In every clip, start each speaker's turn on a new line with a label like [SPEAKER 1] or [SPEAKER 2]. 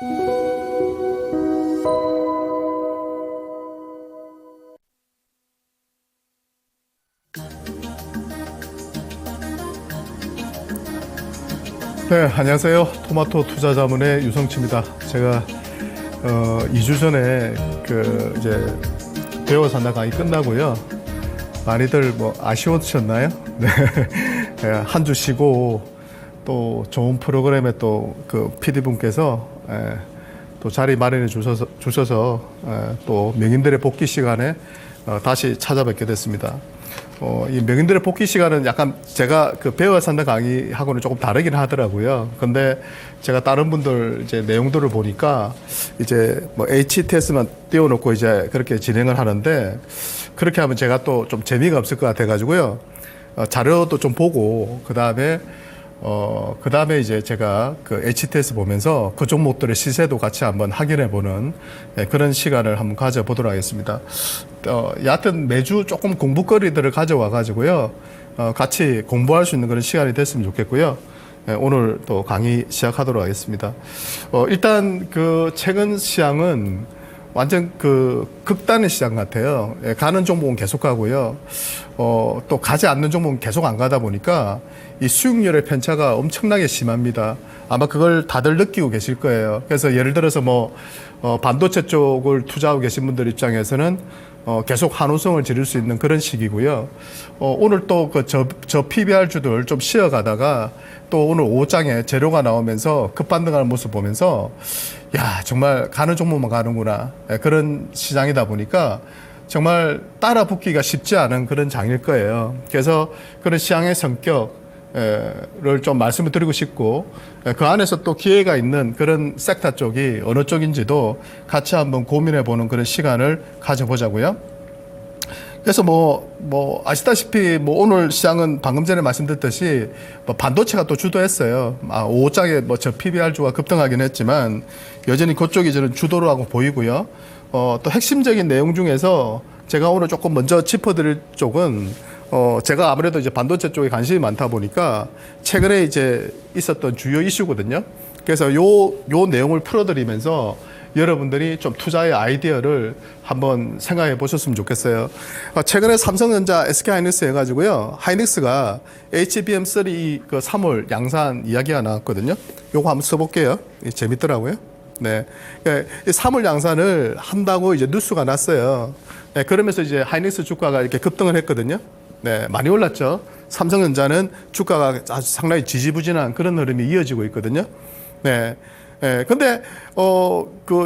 [SPEAKER 1] 네, 안녕하세요. 토마토 투자자문의 유성치입니다. 제가 2주 전에 이제 배워 산다 강의 끝나고요. 많이들 아쉬우셨나요? 네. 한 주 쉬고 또 좋은 프로그램에 또 PD분께서 또 자리 마련해 주셔서 또 명인들의 복귀 시간에 다시 찾아뵙게 됐습니다. 이 명인들의 복귀 시간은 약간 제가 배워야 산다 강의하고는 조금 다르긴 하더라고요. 근데 제가 다른 분들 이제 내용들을 보니까 이제 HTS만 띄워놓고 이제 그렇게 진행을 하는데, 그렇게 하면 제가 또 좀 재미가 없을 것 같아가지고요. 자료도 좀 보고, 그 다음에 이제 제가 HTS 보면서 그 종목들의 시세도 같이 한번 확인해 보는 그런 시간을 한번 가져보도록 하겠습니다. 여하튼 매주 조금 공부거리들을 가져와 가지고요. 같이 공부할 수 있는 그런 시간이 됐으면 좋겠고요. 오늘 또 강의 시작하도록 하겠습니다. 일단 최근 시장은 완전 극단의 시장 같아요. 가는 종목은 계속 가고요. 또 가지 않는 종목은 계속 안 가다 보니까 이 수익률의 편차가 엄청나게 심합니다. 아마 그걸 다들 느끼고 계실 거예요. 그래서 예를 들어서 반도체 쪽을 투자하고 계신 분들 입장에서는 계속 한우성을 지를 수 있는 그런 시기고요. 오늘 또 저 PBR주들 좀 쉬어가다가 또 오늘 오후장에 재료가 나오면서 급반등하는 모습 보면서 야, 정말 가는 종목만 가는구나. 그런 시장이다 보니까 정말 따라 붙기가 쉽지 않은 그런 장일 거예요. 그래서 그런 시장의 성격을 좀 말씀을 드리고 싶고, 그 안에서 또 기회가 있는 그런 섹터 쪽이 어느 쪽인지도 같이 한번 고민해 보는 그런 시간을 가져보자고요. 그래서 아시다시피 오늘 시장은 방금 전에 말씀드렸듯이 반도체가 또 주도했어요. 오후장에 저 PBR주가 급등하긴 했지만 여전히 그쪽이 저는 주도를 하고 보이고요. 또 핵심적인 내용 중에서 제가 오늘 조금 먼저 짚어드릴 쪽은 제가 아무래도 이제 반도체 쪽에 관심이 많다 보니까 최근에 이제 있었던 주요 이슈거든요. 그래서 요 내용을 풀어드리면서 여러분들이 좀 투자의 아이디어를 한번 생각해 보셨으면 좋겠어요. 최근에 삼성전자, SK하이닉스 해가지고요. 하이닉스가 HBM3 3월 양산 이야기가 나왔거든요. 요거 한번 써볼게요. 재밌더라고요. 네. 3월 양산을 한다고 이제 뉴스가 났어요. 네, 그러면서 이제 하이닉스 주가가 이렇게 급등을 했거든요. 네, 많이 올랐죠. 삼성전자는 주가가 아주 상당히 지지부진한 그런 흐름이 이어지고 있거든요. 네. 예, 근데,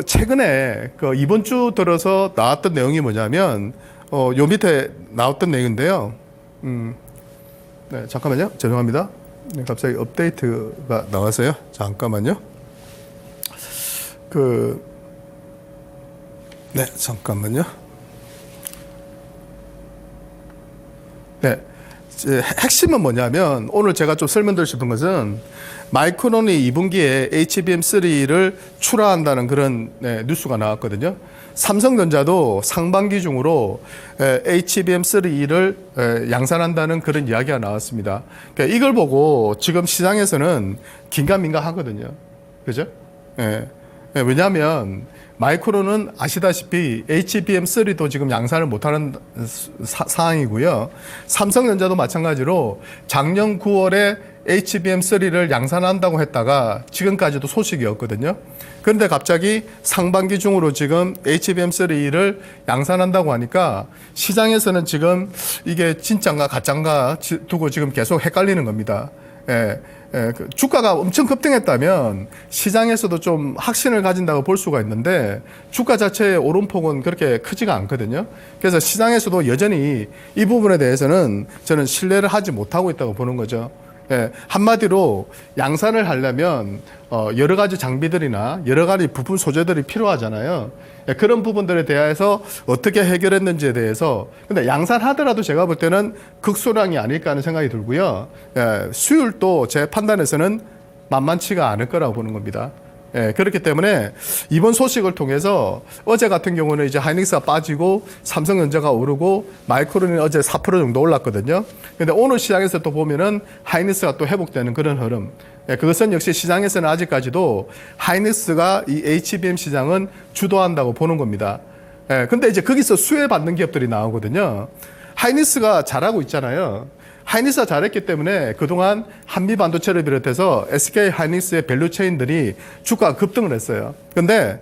[SPEAKER 1] 최근에, 이번 주 들어서 나왔던 내용이 뭐냐면, 요 밑에 나왔던 내용인데요. 네, 잠깐만요. 죄송합니다. 네, 갑자기 업데이트가 나왔어요. 잠깐만요. 네, 잠깐만요. 네. 핵심은 뭐냐면, 오늘 제가 좀 설명드리고 싶은 것은, 마이크론이 2분기에 HBM3를 출하한다는 그런 뉴스가 나왔거든요. 삼성전자도 상반기 중으로 HBM3를 양산한다는 그런 이야기가 나왔습니다. 그러니까 이걸 보고 지금 시장에서는 긴가민가 하거든요. 그죠? 왜냐하면 마이크론은 아시다시피 HBM3도 지금 양산을 못하는 상황이고요. 삼성전자도 마찬가지로 작년 9월에 HBM3를 양산한다고 했다가 지금까지도 소식이 없거든요. 그런데 갑자기 상반기 중으로 지금 HBM3를 양산한다고 하니까 시장에서는 지금 이게 진짜인가 가짜인가 두고 지금 계속 헷갈리는 겁니다. 주가가 엄청 급등했다면 시장에서도 좀 확신을 가진다고 볼 수가 있는데 주가 자체의 오름폭은 그렇게 크지가 않거든요. 그래서 시장에서도 여전히 이 부분에 대해서는 저는 신뢰를 하지 못하고 있다고 보는 거죠. 한마디로 양산을 하려면 여러 가지 장비들이나 여러 가지 부품 소재들이 필요하잖아요. 그런 부분들에 대해서 어떻게 해결했는지에 대해서 근데 양산하더라도 제가 볼 때는 극소량이 아닐까 하는 생각이 들고요. 수율도 제 판단에서는 만만치가 않을 거라고 보는 겁니다. 그렇기 때문에 이번 소식을 통해서 어제 같은 경우는 이제 하이닉스가 빠지고 삼성전자가 오르고 마이크론이 어제 4% 정도 올랐거든요. 근데 오늘 시장에서 또 보면은 하이닉스가 또 회복되는 그런 흐름. 그것은 역시 시장에서는 아직까지도 하이닉스가 이 HBM 시장은 주도한다고 보는 겁니다. 근데 이제 거기서 수혜받는 기업들이 나오거든요. 하이닉스가 잘하고 있잖아요. 하이닉스가 잘했기 때문에 그동안 한미 반도체를 비롯해서 SK 하이닉스의 밸류 체인들이 주가가 급등을 했어요. 근데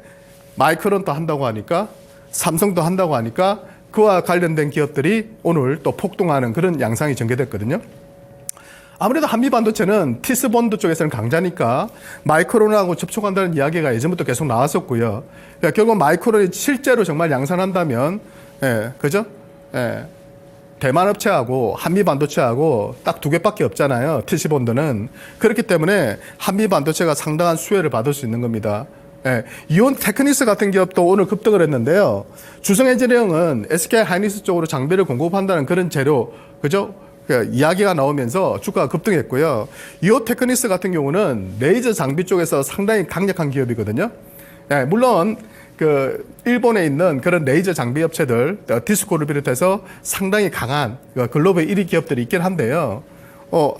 [SPEAKER 1] 마이크론도 한다고 하니까 삼성도 한다고 하니까 그와 관련된 기업들이 오늘 또 폭등하는 그런 양상이 전개됐거든요. 아무래도 한미 반도체는 티스본드 쪽에서는 강자니까 마이크론하고 접촉한다는 이야기가 예전부터 계속 나왔었고요. 그러니까 결국 마이크론이 실제로 정말 양산한다면, 그죠? 대만 업체하고 한미 반도체하고 딱 두 개밖에 없잖아요. 티스본드는. 그렇기 때문에 한미 반도체가 상당한 수혜를 받을 수 있는 겁니다. 이온 테크닉스 같은 기업도 오늘 급등을 했는데요. 주성 엔지니어링은 SK 하이닉스 쪽으로 장비를 공급한다는 그런 재료, 그죠? 이야기가 나오면서 주가가 급등했고요. 이온 테크닉스 같은 경우는 레이저 장비 쪽에서 상당히 강력한 기업이거든요. 물론 그 일본에 있는 그런 레이저 장비 업체들, 디스코를 비롯해서 상당히 강한 글로벌 1위 기업들이 있긴 한데요.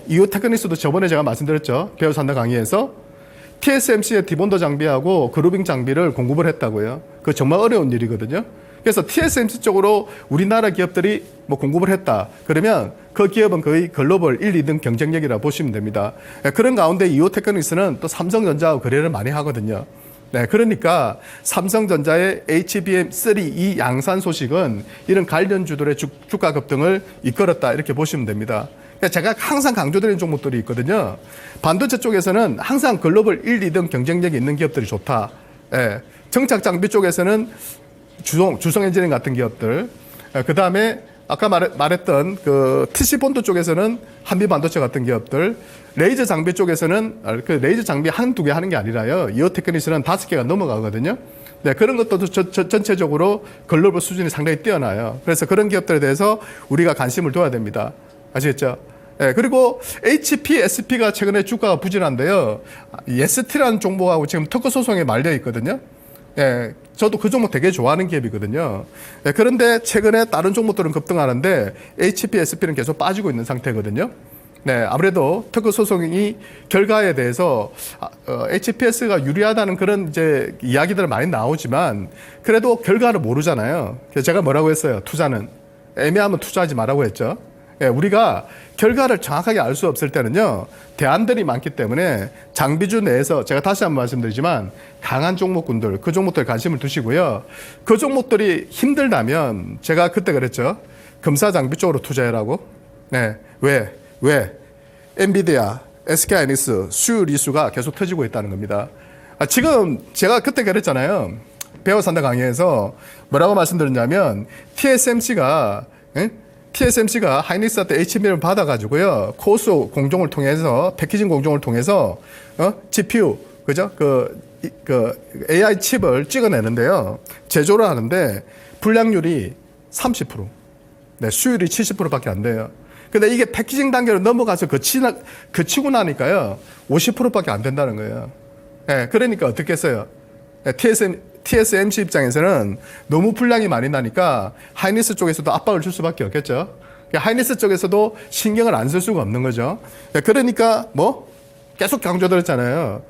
[SPEAKER 1] 이온 테크닉스도 저번에 제가 말씀드렸죠. 배우 산다 강의에서 TSMC의 디본더 장비하고 그루빙 장비를 공급을 했다고요. 그거 정말 어려운 일이거든요. 그래서 TSMC 쪽으로 우리나라 기업들이 뭐 공급을 했다. 그러면 그 기업은 거의 글로벌 1, 2등 경쟁력이라 보시면 됩니다. 그런 가운데 이오테크닉스는 또 삼성전자하고 거래를 많이 하거든요. 그러니까 삼성전자의 HBM3E 양산 소식은 이런 관련주들의 주가 급등을 이끌었다. 이렇게 보시면 됩니다. 제가 항상 강조드리는 종목들이 있거든요. 반도체 쪽에서는 항상 글로벌 1, 2등 경쟁력이 있는 기업들이 좋다. 정착 장비 쪽에서는 주성 엔지니어링 같은 기업들, 그 다음에 아까 말했던 그 TC본드 쪽에서는 한미 반도체 같은 기업들, 레이저 장비 쪽에서는 그 레이저 장비 한두 개 하는 게 아니라요. 이오 테크닉스는 5개가 넘어가거든요. 그런 것도 전체적으로 글로벌 수준이 상당히 뛰어나요. 그래서 그런 기업들에 대해서 우리가 관심을 둬야 됩니다. 아시겠죠? 그리고 HPSP가 최근에 주가가 부진한데요. ST라는 종목하고 지금 특허 소송에 말려 있거든요. 저도 그 종목 되게 좋아하는 기업이거든요. 그런데 최근에 다른 종목들은 급등하는데 HPSP는 계속 빠지고 있는 상태거든요. 아무래도 특허 소송이 결과에 대해서 HPS가 유리하다는 그런 이제 이야기들은 많이 나오지만 그래도 결과를 모르잖아요. 그래서 제가 뭐라고 했어요? 투자는 애매하면 투자하지 말라고 했죠. 우리가 결과를 정확하게 알 수 없을 때는요, 대안들이 많기 때문에 장비주 내에서 제가 다시 한번 말씀드리지만 강한 종목군들, 그 종목들 관심을 두시고요. 그 종목들이 힘들다면 제가 그때 그랬죠. 금사 장비 쪽으로 투자해라고. 왜? 엔비디아, SK 하이닉스 수율 이슈가 계속 터지고 있다는 겁니다. 지금 제가 그때 그랬잖아요. 배워 산다 강의에서 뭐라고 말씀드렸냐면 TSMC가 하이닉스한테 HBM을 받아가지고요. 코스 공정을 통해서, 패키징 공정을 통해서, GPU, 그죠? 그 AI 칩을 찍어내는데요. 제조를 하는데, 불량률이 30%. 수율이 70%밖에 안 돼요. 근데 이게 패키징 단계로 넘어가서 거치고 나니까요. 50%밖에 안 된다는 거예요. 그러니까 어떻게 했어요? TSMC 입장에서는 너무 분량이 많이 나니까 하이닉스 쪽에서도 압박을 줄 수밖에 없겠죠. 하이닉스 쪽에서도 신경을 안 쓸 수가 없는 거죠. 그러니까 계속 강조드렸잖아요.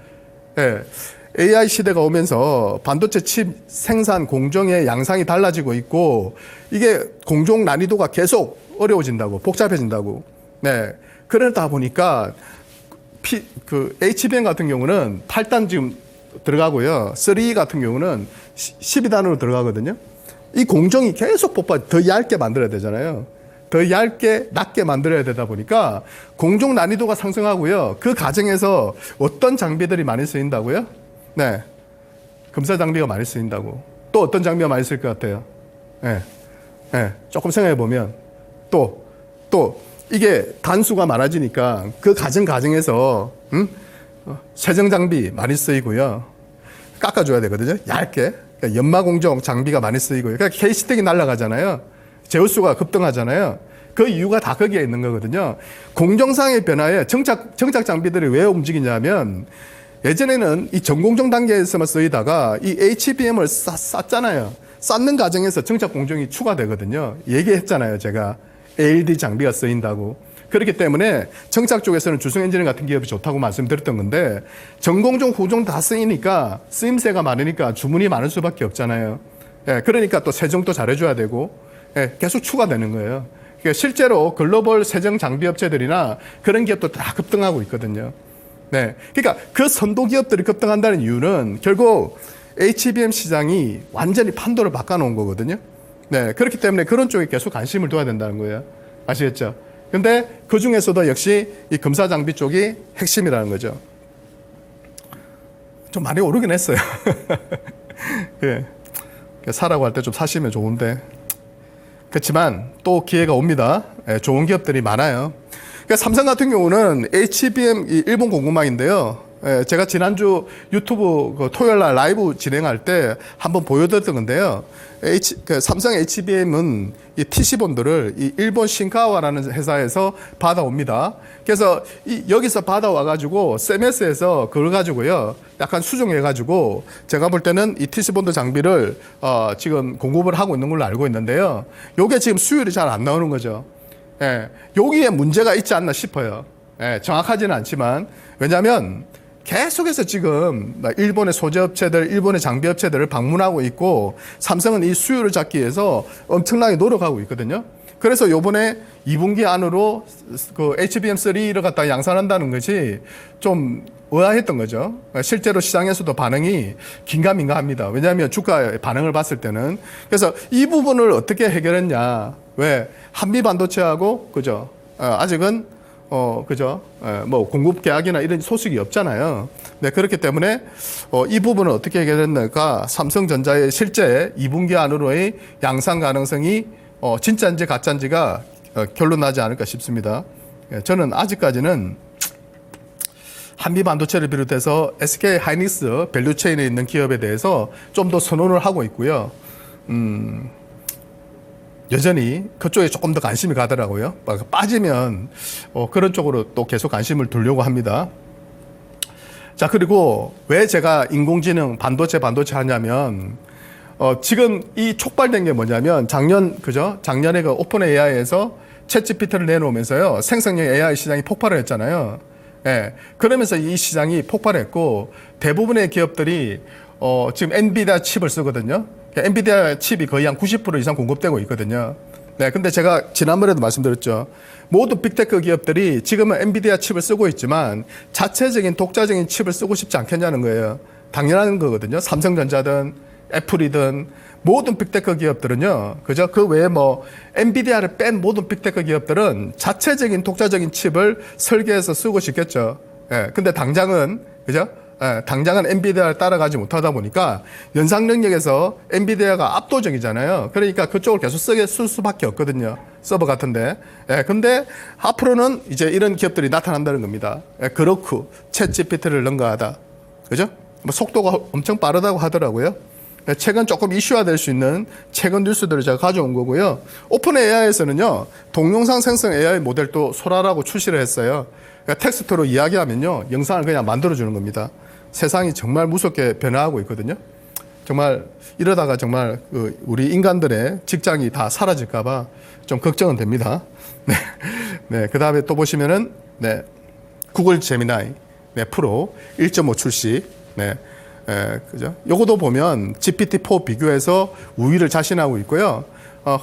[SPEAKER 1] AI 시대가 오면서 반도체 칩 생산 공정의 양상이 달라지고 있고 이게 공정 난이도가 계속 어려워진다고, 복잡해진다고. 그러다 보니까 HBM 같은 경우는 8단 지금 들어가고요. 3E 같은 경우는 12단으로 들어가거든요. 이 공정이 계속 더 얇게 만들어야 되잖아요. 더 얇게, 낮게 만들어야 되다 보니까 공정 난이도가 상승하고요. 그 과정에서 어떤 장비들이 많이 쓰인다고요? 금사 장비가 많이 쓰인다고. 또 어떤 장비가 많이 쓸 것 같아요? 조금 생각해 보면 또 이게 단수가 많아지니까 그 과정에서 세정 장비 많이 쓰이고요. 깎아줘야 되거든요. 얇게. 그러니까 연마공정 장비가 많이 쓰이고요. 그러니까 K스택이 날아가잖아요. 제어수가 급등하잖아요. 그 이유가 다 거기에 있는 거거든요. 공정상의 변화에 정착 장비들이 왜 움직이냐면 예전에는 이 전공정 단계에서만 쓰이다가 이 HBM을 쌌잖아요. 쌓는 과정에서 정착 공정이 추가되거든요. 얘기했잖아요. 제가 ALD 장비가 쓰인다고. 그렇기 때문에 정착 쪽에서는 주성 엔지니어 같은 기업이 좋다고 말씀드렸던 건데 전공종, 후종 다 쓰이니까 쓰임새가 많으니까 주문이 많을 수밖에 없잖아요. 예, 그러니까 또 세정도 잘해줘야 되고 예, 계속 추가되는 거예요. 그러니까 실제로 글로벌 세정 장비 업체들이나 그런 기업도 다 급등하고 있거든요. 네, 그러니까 그 선도 기업들이 급등한다는 이유는 결국 HBM 시장이 완전히 판도를 바꿔놓은 거거든요. 네, 그렇기 때문에 그런 쪽에 계속 관심을 둬야 된다는 거예요. 아시겠죠? 근데 그 중에서도 역시 이 금사 장비 쪽이 핵심이라는 거죠. 좀 많이 오르긴 했어요. 예. 사라고 할 때 좀 사시면 좋은데. 그렇지만 또 기회가 옵니다. 예, 좋은 기업들이 많아요. 그러니까 삼성 같은 경우는 HBM 일본 공급망인데요. 예, 제가 지난주 유튜브 그 토요일 날 라이브 진행할 때 한번 보여드렸던 건데요. 삼성 HBM은 이 TC본들을 이 일본 신카와라는 회사에서 받아옵니다. 그래서 여기서 받아와가지고 세메스에서 그걸 가지고요. 약간 수정해가지고 제가 볼 때는 이 TC본드 장비를 지금 공급을 하고 있는 걸로 알고 있는데요. 요게 지금 수율이 잘 안 나오는 거죠. 예, 여기에 문제가 있지 않나 싶어요. 예, 정확하지는 않지만 왜냐하면 계속해서 지금 일본의 소재업체들, 일본의 장비업체들을 방문하고 있고 삼성은 이 수요를 잡기 위해서 엄청나게 노력하고 있거든요. 그래서 요번에 2분기 안으로 그 HBM3를 갖다 양산한다는 것이 좀 의아했던 거죠. 실제로 시장에서도 반응이 긴가민가합니다. 왜냐하면 주가의 반응을 봤을 때는. 그래서 이 부분을 어떻게 해결했냐. 왜? 한미 반도체하고, 그죠? 아직은 그죠? 뭐, 공급 계약이나 이런 소식이 없잖아요. 네, 그렇기 때문에, 이 부분을 어떻게 해결했는가, 삼성전자의 실제 2분기 안으로의 양상 가능성이, 진짜인지 가짜인지가 결론 나지 않을까 싶습니다. 예, 저는 아직까지는 한미 반도체를 비롯해서 SK 하이닉스 밸류체인에 있는 기업에 대해서 좀 더 선언을 하고 있고요. 여전히 그쪽에 조금 더 관심이 가더라고요. 빠지면 그런 쪽으로 또 계속 관심을 두려고 합니다. 자, 그리고 왜 제가 인공지능 반도체 하냐면 지금 이 촉발된 게 뭐냐면 작년에 그 오픈 AI에서 챗 GPT를 내놓으면서요. 생성형 AI 시장이 폭발을 했잖아요. 예. 그러면서 이 시장이 폭발했고 대부분의 기업들이 지금 엔비디아 칩을 쓰거든요. 엔비디아 칩이 거의 한 90% 이상 공급되고 있거든요. 네, 근데 제가 지난번에도 말씀드렸죠. 모든 빅테크 기업들이 지금은 엔비디아 칩을 쓰고 있지만 자체적인 독자적인 칩을 쓰고 싶지 않겠냐는 거예요. 당연한 거거든요. 삼성전자든 애플이든 모든 빅테크 기업들은요. 그죠? 그 외에 뭐 엔비디아를 뺀 모든 빅테크 기업들은 자체적인 독자적인 칩을 설계해서 쓰고 싶겠죠. 예. 근데 당장은 그죠? 예, 당장은 엔비디아를 따라가지 못하다 보니까 연상 능력에서 엔비디아가 압도적이잖아요. 그러니까 그쪽을 계속 쓸 수밖에 없거든요. 서버 같은데. 예, 근데 앞으로는 이제 이런 기업들이 나타난다는 겁니다. 예, 그렇고 챗 GPT를 능가하다. 그죠? 뭐 속도가 엄청 빠르다고 하더라고요. 예, 최근 조금 이슈화 될 수 있는 최근 뉴스들을 제가 가져온 거고요. 오픈 AI에서는요, 동영상 생성 AI 모델도 소라라고 출시를 했어요. 그러니까 텍스트로 이야기하면요, 영상을 그냥 만들어주는 겁니다. 세상이 정말 무섭게 변화하고 있거든요. 정말 이러다가 정말 우리 인간들의 직장이 다 사라질까봐 좀 걱정은 됩니다. 네, 네. 그 다음에 또 보시면은 네, 구글 제미나이 네, 프로 1.5 출시. 네, 그죠? 요거도 보면 GPT-4 비교해서 우위를 자신하고 있고요.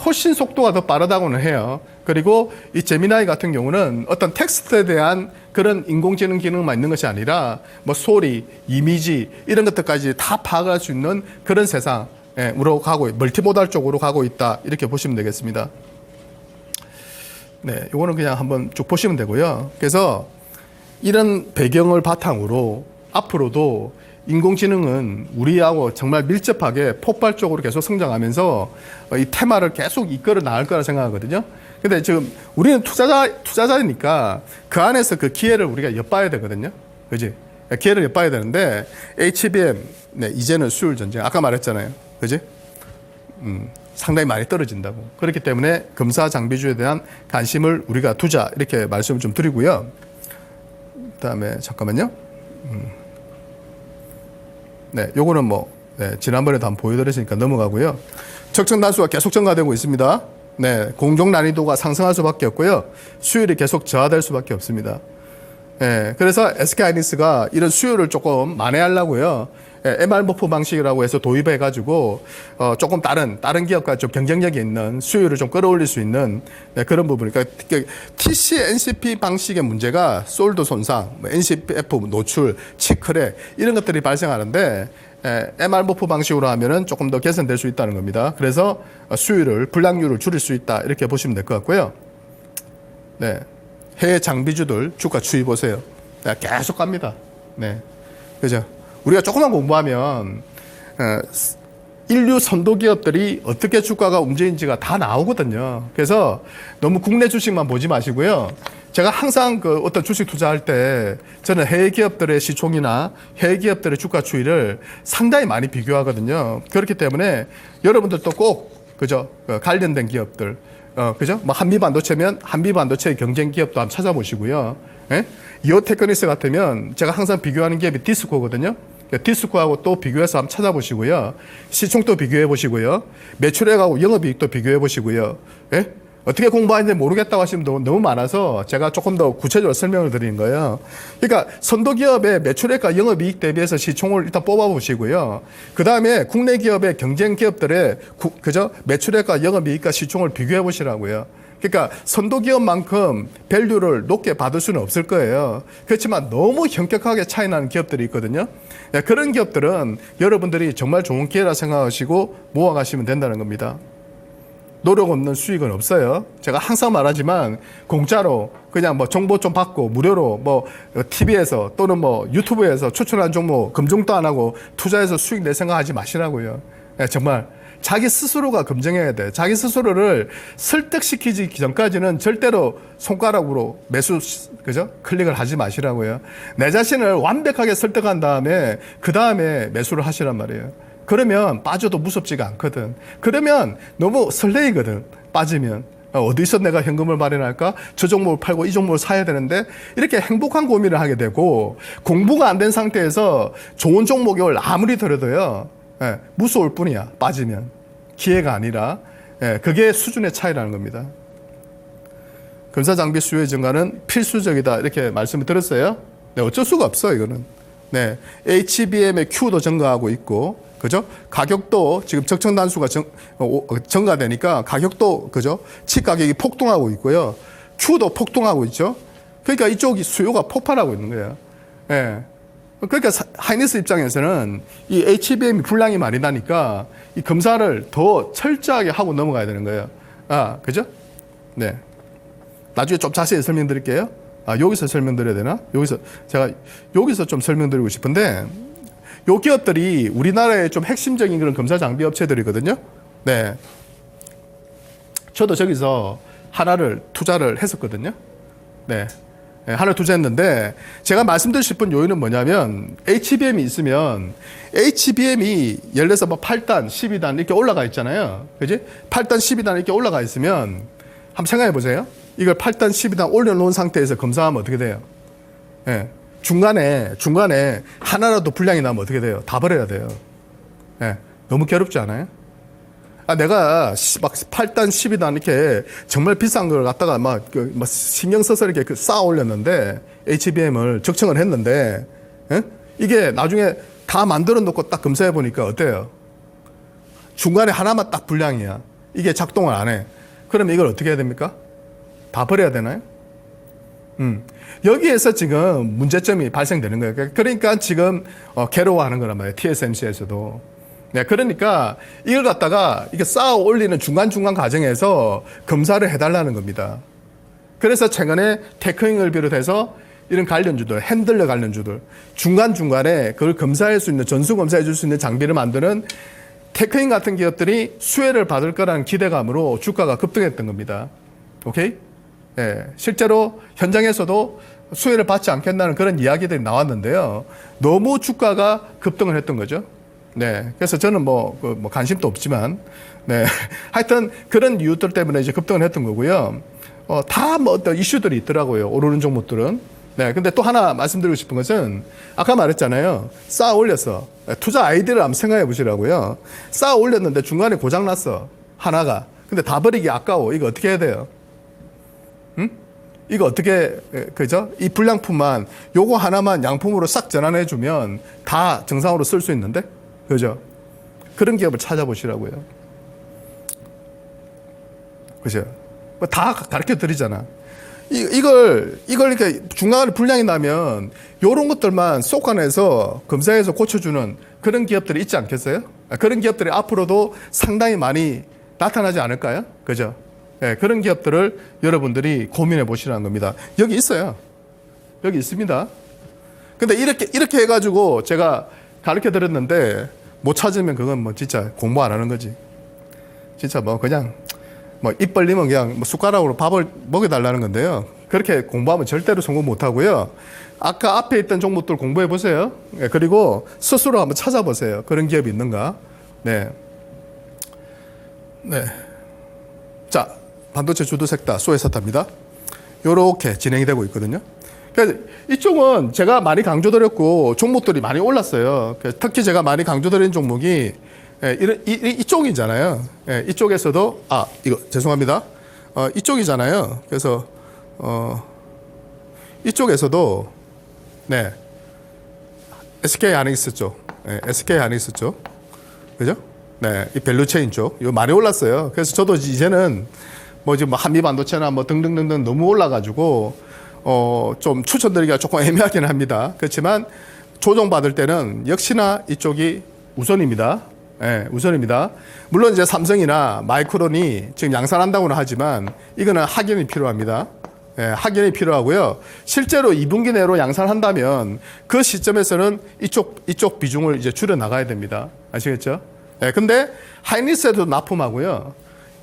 [SPEAKER 1] 훨씬 속도가 더 빠르다고는 해요. 그리고 이 제미나이 같은 경우는 어떤 텍스트에 대한 그런 인공지능 기능만 있는 것이 아니라 뭐 소리, 이미지 이런 것들까지 다 파악할 수 있는 그런 세상으로 가고 멀티모달 쪽으로 가고 있다 이렇게 보시면 되겠습니다. 네, 이거는 그냥 한번 쭉 보시면 되고요. 그래서 이런 배경을 바탕으로 앞으로도 인공지능은 우리하고 정말 밀접하게 폭발적으로 계속 성장하면서 이 테마를 계속 이끌어 나갈 거라 생각하거든요. 근데 지금 우리는 투자자니까 그 안에서 그 기회를 우리가 엿봐야 되거든요. 그지? 기회를 엿봐야 되는데 HBM, 네, 이제는 수율 전쟁. 아까 말했잖아요. 그지? 상당히 많이 떨어진다고. 그렇기 때문에 금사 장비주에 대한 관심을 우리가 두자. 이렇게 말씀을 좀 드리고요. 그 다음에 잠깐만요. 네, 요거는 뭐, 네, 지난번에도 한번 보여드렸으니까 넘어가고요. 적정 단수가 계속 증가되고 있습니다. 네, 공정 난이도가 상승할 수밖에 없고요. 수율이 계속 저하될 수밖에 없습니다. 예, 그래서 SK하이닉스가 이런 수요를 조금 만회하려고요. 예, MR모프 방식이라고 해서 도입해가지고 조금 다른 기업과 좀 경쟁력이 있는 수요를 좀 끌어올릴 수 있는 네, 그런 부분. 그러니까 TC, NCP 방식의 문제가 솔드 손상, NCF 노출, 치크랙 이런 것들이 발생하는데 MR모프 방식으로 하면은 조금 더 개선될 수 있다는 겁니다. 그래서 수요를 불량률을 줄일 수 있다 이렇게 보시면 될 것 같고요. 네. 해외 장비주들 주가 추이 보세요. 계속 갑니다. 네. 그죠? 우리가 조금만 공부하면, 인류 선도 기업들이 어떻게 주가가 움직이는지가 다 나오거든요. 그래서 너무 국내 주식만 보지 마시고요. 제가 항상 그 어떤 주식 투자할 때 저는 해외 기업들의 시총이나 해외 기업들의 주가 추이를 상당히 많이 비교하거든요. 그렇기 때문에 여러분들도 꼭, 그죠? 관련된 기업들, 그죠? 뭐 한미반도체면 한미반도체의 경쟁 기업도 한번 찾아보시고요. 예? 이오테크닉스 같으면 제가 항상 비교하는 기업이 디스코거든요. 디스코하고 또 비교해서 한번 찾아보시고요. 시총도 비교해 보시고요. 매출액하고 영업이익도 비교해 보시고요. 예? 어떻게 공부하는지 모르겠다고 하시면 너무 많아서 제가 조금 더 구체적으로 설명을 드리는 거예요. 그러니까 선도기업의 매출액과 영업이익 대비해서 시총을 일단 뽑아보시고요. 그 다음에 국내 기업의 경쟁 기업들의 그죠? 매출액과 영업이익과 시총을 비교해 보시라고요. 그러니까 선도기업만큼 밸류를 높게 받을 수는 없을 거예요. 그렇지만 너무 현격하게 차이 나는 기업들이 있거든요. 그런 기업들은 여러분들이 정말 좋은 기회라 생각하시고 모아가시면 된다는 겁니다. 노력 없는 수익은 없어요. 제가 항상 말하지만 공짜로 그냥 뭐 정보 좀 받고 무료로 뭐 TV에서 또는 뭐 유튜브에서 추천한 종목 검증도 안 하고 투자해서 수익 낼 생각하지 마시라고요. 정말 자기 스스로가 검증해야 돼. 자기 스스로를 설득시키기 전까지는 절대로 손가락으로 매수, 그죠? 클릭을 하지 마시라고요. 내 자신을 완벽하게 설득한 다음에 그 다음에 매수를 하시란 말이에요. 그러면 빠져도 무섭지가 않거든. 그러면 너무 설레이거든. 빠지면. 어디서 내가 현금을 마련할까? 저 종목을 팔고 이 종목을 사야 되는데 이렇게 행복한 고민을 하게 되고 공부가 안 된 상태에서 좋은 종목을 아무리 들어도요. 무서울 뿐이야. 빠지면. 기회가 아니라. 그게 수준의 차이라는 겁니다. 검사장비 수요의 증가는 필수적이다. 이렇게 말씀을 드렸어요. 네, 어쩔 수가 없어 이거는. 네, HBM의 Q도 증가하고 있고 그죠? 가격도 지금 적정 단수가 증가되니까 가격도 그죠? 칩 가격이 폭등하고 있고요. Q도 폭등하고 있죠. 그러니까 이쪽이 수요가 폭발하고 있는 거예요. 예. 그러니까 하이닉스 입장에서는 이 HBM이 불량이 많이 나니까 이 검사를 더 철저하게 하고 넘어가야 되는 거예요. 아, 그죠? 네. 나중에 좀 자세히 설명드릴게요. 아, 여기서 설명드려야 되나? 제가 여기서 좀 설명드리고 싶은데 요 기업들이 우리나라의 좀 핵심적인 그런 검사 장비 업체들이거든요. 네. 저도 저기서 하나를 투자를 했었거든요. 네. 하나 투자했는데 제가 말씀드리고 싶은 요인은 뭐냐면 HBM이 있으면 HBM이 예를 들어서 뭐 8단, 12단 이렇게 올라가 있잖아요. 그지? 8단, 12단 이렇게 올라가 있으면 한번 생각해 보세요. 이걸 8단, 12단 올려놓은 상태에서 검사하면 어떻게 돼요? 예. 중간에 하나라도 불량이 나면 어떻게 돼요? 다 버려야 돼요. 예. 너무 괴롭지 않아요? 아, 내가 막 8단, 12단 이렇게 정말 비싼 걸 갖다가 막 신경 써서 이렇게 쌓아 올렸는데 HBM을 적청을 했는데 예? 이게 나중에 다 만들어 놓고 딱 검사해 보니까 어때요? 중간에 하나만 딱 불량이야. 이게 작동을 안 해. 그럼 이걸 어떻게 해야 됩니까? 다 버려야 되나요? 여기에서 지금 문제점이 발생되는 거예요. 그러니까 지금 괴로워하는 거란 말이에요. TSMC에서도. 네, 그러니까 이걸 갖다가 이게 쌓아 올리는 중간중간 과정에서 검사를 해달라는 겁니다. 그래서 최근에 테크잉을 비롯해서 이런 관련주들, 핸들러 관련주들, 중간중간에 그걸 검사할 수 있는, 전수 검사해 줄 수 있는 장비를 만드는 테크잉 같은 기업들이 수혜를 받을 거라는 기대감으로 주가가 급등했던 겁니다. 오케이? 네, 실제로 현장에서도 수혜를 받지 않겠다는 그런 이야기들이 나왔는데요. 너무 주가가 급등을 했던 거죠. 네. 그래서 저는 뭐 관심도 없지만, 네. 하여튼 그런 이유들 때문에 이제 급등을 했던 거고요. 다 뭐 어떤 이슈들이 있더라고요. 오르는 종목들은. 네. 근데 또 하나 말씀드리고 싶은 것은 아까 말했잖아요. 쌓아 올렸어. 투자 아이디어를 한번 생각해 보시라고요. 쌓아 올렸는데 중간에 고장 났어. 하나가. 근데 다 버리기 아까워. 이거 어떻게 해야 돼요? 응? 이거 어떻게, 그죠? 이 불량품만, 요거 하나만 양품으로 싹 전환해주면 다 정상으로 쓸 수 있는데? 그죠? 그런 기업을 찾아보시라고요. 그죠? 다 가르쳐 드리잖아. 이걸 이렇게 중간에 불량이 나면 요런 것들만 쏙아내서 검사해서 고쳐주는 그런 기업들이 있지 않겠어요? 그런 기업들이 앞으로도 상당히 많이 나타나지 않을까요? 그죠? 예, 그런 기업들을 여러분들이 고민해 보시라는 겁니다. 여기 있어요. 여기 있습니다. 근데 이렇게 해가지고 제가 가르쳐 드렸는데 못 찾으면 그건 뭐 진짜 공부 안 하는 거지. 진짜 뭐 그냥 뭐 입 벌리면 그냥 뭐 숟가락으로 밥을 먹여달라는 건데요. 그렇게 공부하면 절대로 성공 못 하고요. 아까 앞에 있던 종목들 공부해 보세요. 예, 그리고 스스로 한번 찾아보세요. 그런 기업이 있는가. 네. 네. 자, 반도체 주도 섹터 소에사타입니다. 요렇게 진행이 되고 있거든요. 그래서 이쪽은 제가 많이 강조드렸고 종목들이 많이 올랐어요. 특히 제가 많이 강조드린 종목이 이쪽이잖아요. 이쪽에서도 이거 죄송합니다. 이쪽이잖아요. 그래서 이쪽에서도 네 SK 하이닉스 쪽, SK 하이닉스 쪽, 그죠? 네, 이 밸류체인 쪽 이거 많이 올랐어요. 그래서 저도 이제는 뭐 지금 한미 반도체나 뭐 등등등등 너무 올라가지고 좀 추천드리기가 조금 애매하긴 합니다. 그렇지만 조정받을 때는 역시나 이쪽이 우선입니다. 예, 우선입니다. 물론 이제 삼성이나 마이크론이 지금 양산한다고는 하지만 이거는 확인이 필요합니다. 예, 확인이 필요하고요. 실제로 2분기 내로 양산한다면 그 시점에서는 이쪽 비중을 이제 줄여 나가야 됩니다. 아시겠죠? 예, 근데 하이닉스에도 납품하고요.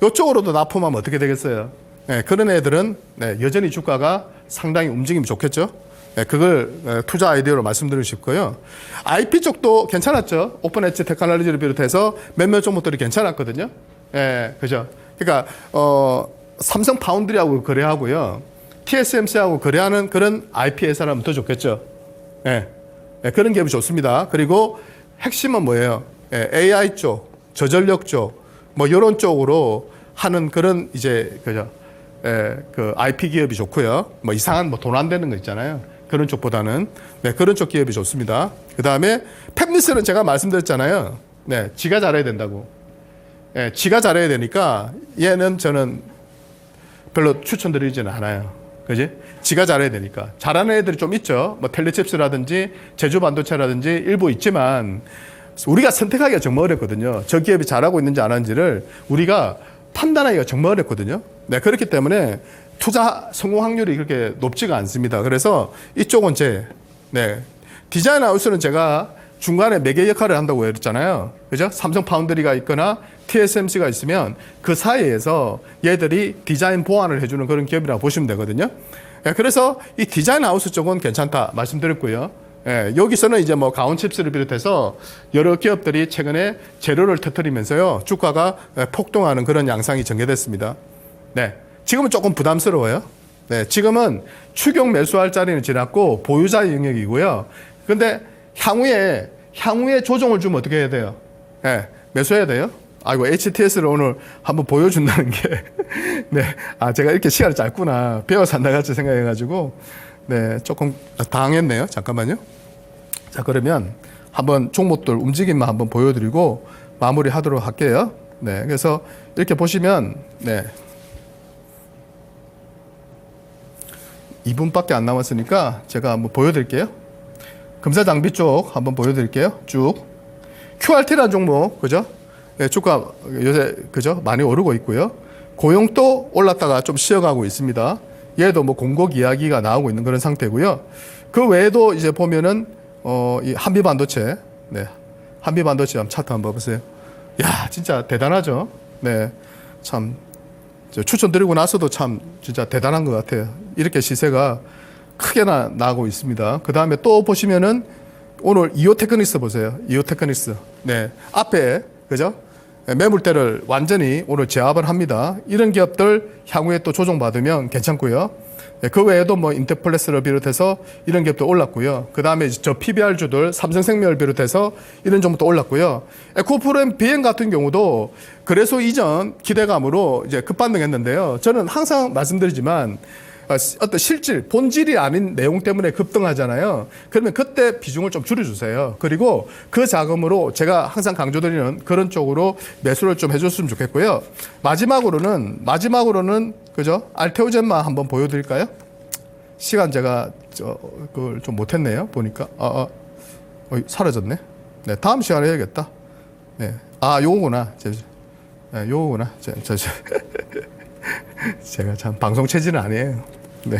[SPEAKER 1] 이쪽으로도 납품하면 어떻게 되겠어요? 예, 그런 애들은 네, 여전히 주가가 상당히 움직임이 좋겠죠? 네, 그걸 투자 아이디어로 말씀드리고 싶고요. IP 쪽도 괜찮았죠. 오픈 엣지 테크놀로지를 비롯해서 몇몇 종목들이 괜찮았거든요. 예, 그죠. 그러니까, 삼성 파운드리하고 거래하고요. TSMC하고 거래하는 그런 IP 회사라면 더 좋겠죠. 예, 예, 그런 기업이 좋습니다. 그리고 핵심은 뭐예요? 예, AI 쪽, 저전력 쪽, 뭐 이런 쪽으로 하는 그런 이제, 그죠. 예, 그 IP 기업이 좋고요. 뭐 이상한 뭐 돈 안 되는 거 있잖아요. 그런 쪽보다는 네, 그런 쪽 기업이 좋습니다. 그 다음에 팹리스는 제가 말씀드렸잖아요. 네, 지가 잘해야 된다고. 네, 지가 잘해야 되니까 얘는 저는 별로 추천드리지는 않아요. 그지? 지가 잘해야 되니까. 잘하는 애들이 좀 있죠. 뭐 텔레칩스라든지 제주 반도체라든지 일부 있지만 우리가 선택하기가 정말 어렵거든요. 저 기업이 잘하고 있는지 안 하는지를 우리가 판단하기가 정말 어렵거든요. 네, 그렇기 때문에 투자 성공 확률이 그렇게 높지가 않습니다. 그래서 이쪽은 네, 디자인 하우스는 제가 중간에 매개 역할을 한다고 했잖아요. 그죠? 삼성 파운드리가 있거나 TSMC가 있으면 그 사이에서 얘들이 디자인 보완을 해주는 그런 기업이라고 보시면 되거든요. 네, 그래서 이 디자인 하우스 쪽은 괜찮다 말씀드렸고요. 예, 여기서는 이제 뭐 가온칩스를 비롯해서 여러 기업들이 최근에 재료를 터뜨리면서요, 주가가 폭등하는 그런 양상이 전개됐습니다. 네. 지금은 조금 부담스러워요. 네. 지금은 추격 매수할 자리는 지났고 보유자 영역이고요. 근데 향후에 조정을 주면 어떻게 해야 돼요? 네. 매수해야 돼요. 아이고, HTS를 오늘 한번 보여준다는 게. 네. 제가 이렇게 시간이 짧구나. 배워서 한다같이 생각해가지고. 네. 조금 당했네요. 잠깐만요. 자, 그러면 한번 종목들 움직임만 한번 보여드리고 마무리 하도록 할게요. 네. 그래서 이렇게 보시면, 네. 2분밖에 안 남았으니까 제가 한번 보여드릴게요. 금사 장비 쪽 한번 보여드릴게요. 쭉. QRT라는 종목, 그죠? 네, 주가 요새, 그죠? 많이 오르고 있고요. 고용도 올랐다가 좀 쉬어가고 있습니다. 얘도 뭐 공급 이야기가 나오고 있는 그런 상태고요. 그 외에도 이제 보면은, 이 한미 반도체, 네. 한미 반도체 차트 한번 보세요. 야, 진짜 대단하죠? 네. 참. 추천드리고 나서도 참 진짜 대단한 것 같아요. 이렇게 시세가 크게 나고 있습니다. 그 다음에 또 보시면은 오늘 이오테크닉스 보세요. 이오테크닉스. 네. 앞에, 그죠? 매물대를 완전히 오늘 제압을 합니다. 이런 기업들 향후에 또 조정받으면 괜찮고요. 예, 그 외에도 뭐 인터플레스를 비롯해서 이런 기업도 올랐고요. 그 다음에 저 PBR주들 삼성생명을 비롯해서 이런 종목도 올랐고요. 에코프로엠 비행 같은 경우도 그래서 이전 기대감으로 이제 급반등했는데요. 저는 항상 말씀드리지만 어떤 실질, 본질이 아닌 내용 때문에 급등하잖아요. 그러면 그때 비중을 좀 줄여주세요. 그리고 그 자금으로 제가 항상 강조드리는 그런 쪽으로 매수를 좀 해줬으면 좋겠고요. 마지막으로는 그죠? 알테오젠만 한번 보여드릴까요? 시간 제가 그걸 좀 못했네요. 보니까 사라졌네. 네, 다음 시간에 해야겠다. 네, 요거구나. 요거구나. 제가 참 방송 체질은 아니에요. 네.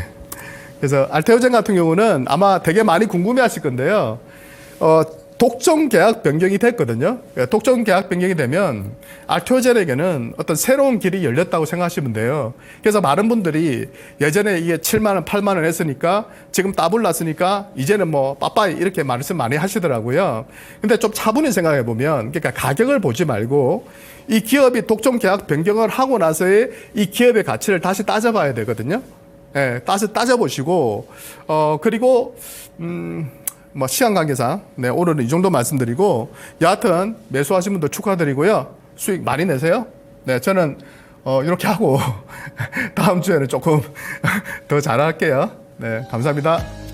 [SPEAKER 1] 그래서 알테오젠 같은 경우는 아마 되게 많이 궁금해하실 건데요. 독점 계약 변경이 됐거든요. 독점 계약 변경이 되면 알테오젠에게는 어떤 새로운 길이 열렸다고 생각하시면 돼요. 그래서 많은 분들이 예전에 이게 7만 원, 8만 원 했으니까 지금 더블 났으니까 이제는 뭐 빠빠이 이렇게 말씀 많이 하시더라고요. 근데 좀 차분히 생각해 보면, 그러니까 가격을 보지 말고 이 기업이 독점 계약 변경을 하고 나서의 이 기업의 가치를 다시 따져봐야 되거든요. 예, 다시 따져보시고, 그리고, 뭐, 시간 관계상, 네, 오늘은 이 정도 말씀드리고, 여하튼, 매수하신 분들 축하드리고요. 수익 많이 내세요. 네, 저는, 이렇게 하고, 다음 주에는 조금 더 잘할게요. 네, 감사합니다.